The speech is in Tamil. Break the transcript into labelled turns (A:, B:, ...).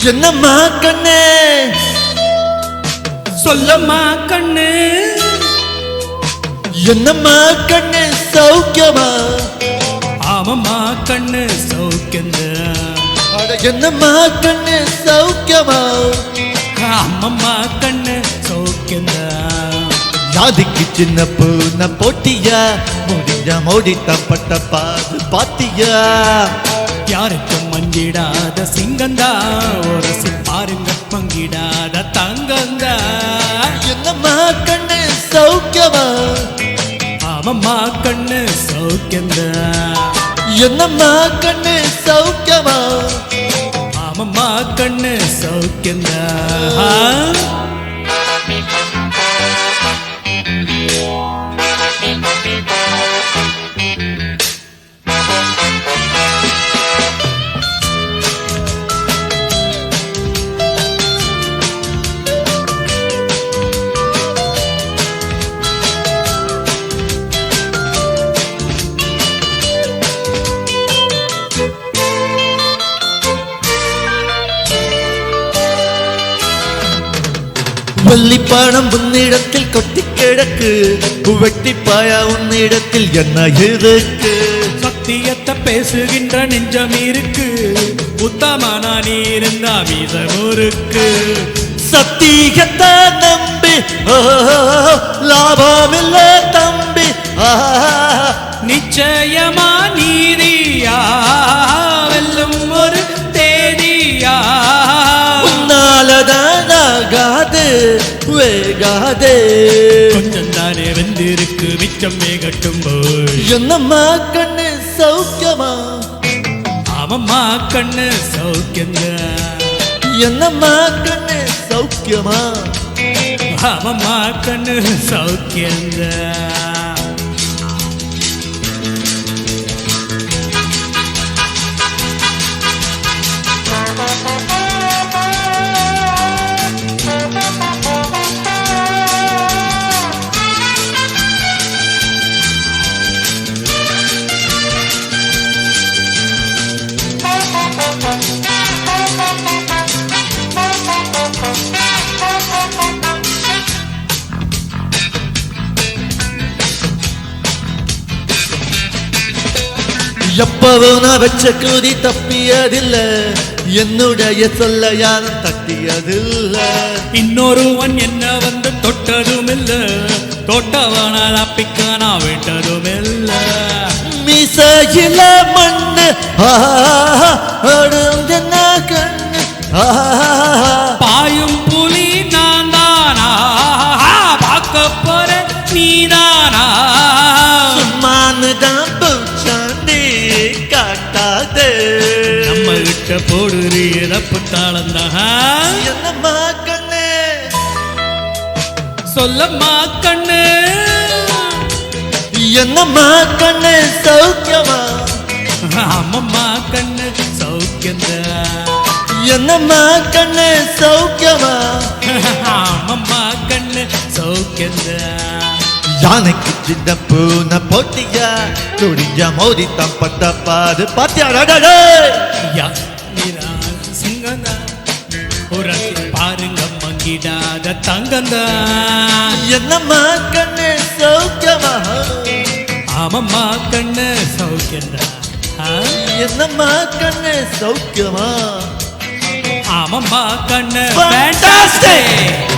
A: என்னம்மா கண்ணே
B: சொல்லம்மா கண்ணு
A: என்னம்மா கண்ணே சௌக்கியமா
B: ஆமம்மா கண்ணு சௌக்கியந்தான்
A: என்னம்மா கண்ணே சௌக்கியமா
B: ஆமம்மா கண்ணு சௌக்கியந்தான்
A: ஜாதிக்கு சின்ன பூன போட்டியா முடிஞ்சா மோடித்தான் பட்ட பாது பாத்தியா
B: யாருக்கும் மஞ்சிடாத சிங்கந்தா ஒரு பாருங்க பங்கிடாத தங்கந்தா
A: என்னம்மா கண்ணே சௌக்கியமா
B: ஆமம்மா கண்ணு சௌக்கியந்தா
A: என்னம்மா கண்ணே சௌக்கியமா
B: ஆமம்மா கண்ணு சௌக்கியந்தா
A: வள்ளிப்பாடம் உன்னிடத்தில் கொட்டி கிடக்கு வெட்டிப்பாயா உன்னிடத்தில் என்ன இருக்கு
B: சத்தியத்தை பேசுகின்ற நெஞ்சம் இருக்கு உத்தமனா நீ இருந்தா வீதமுருக்கு
A: சத்தியத்தை நம்பி லாபமில்ல தம்பி
B: நிச்சயமா நீதியா வெல்லும் ஒரு தேதியா
A: உன்னாலதானாகாது வேகாதே
B: கொஞ்சம் தானே வெந்திருக்கு மிச்சம் வேகட்டும் போய்
A: என்னம்மா கண்ணு சௌக்கியமா
B: ஆமம்மா கண்ணு சௌக்கியங்க
A: என்னம்மா கண்ணு சௌக்கியமா
B: ஆமம்மா கண்ணு சௌக்கியங்க
A: எப்பவும் நான் வச்ச கூதி தப்பியதில்ல என்னுடைய சொல்ல யாரும் தட்டியதில்ல
B: இன்னொருவன் என்ன வந்து தொட்டதும் இல்ல தொட்டவனால் அப்பிக்கானா விட்டதும் இல்ல
A: மீசையில மண்ணு என்ன கண்ணு
B: பாயும் புலி நான் தானா பார்க்க போற நீதானா
A: சும்மானுதான் பூச்சாண்டி காட்டாதே
B: நம்ம கிட்ட போடுறீ இறப்பு தாளந்தான்
A: என்னம்மா கண்ணு
B: சொல்லம்மா கண்ணு
A: என்னம்மா கண்ணு சௌக்கியமா
B: ஆமம்மா கண்ணு சௌக்கியந்தா
A: என்னம்மா கண்ணு சௌக்கியமா
B: ஆமம்மா கண்ணு சௌக்கியந்தா
A: யானைக்கு சின்ன பூன போட்டியா துடிஞ்சா மோதித்தான் பட்ட பாது பாத்தியா
B: சிங்கந்தா ஒரு பாருங்க மங்கிடாத தங்கந்தா
A: என்னம்மா கண்ணு சௌக்கியமா
B: ஆமம்மா கண்ணு சௌக்கியந்தா
A: என்னம்மா கண்ணு சௌக்கியமா
B: ஆமம்மா கண்ணு
A: Fantastic!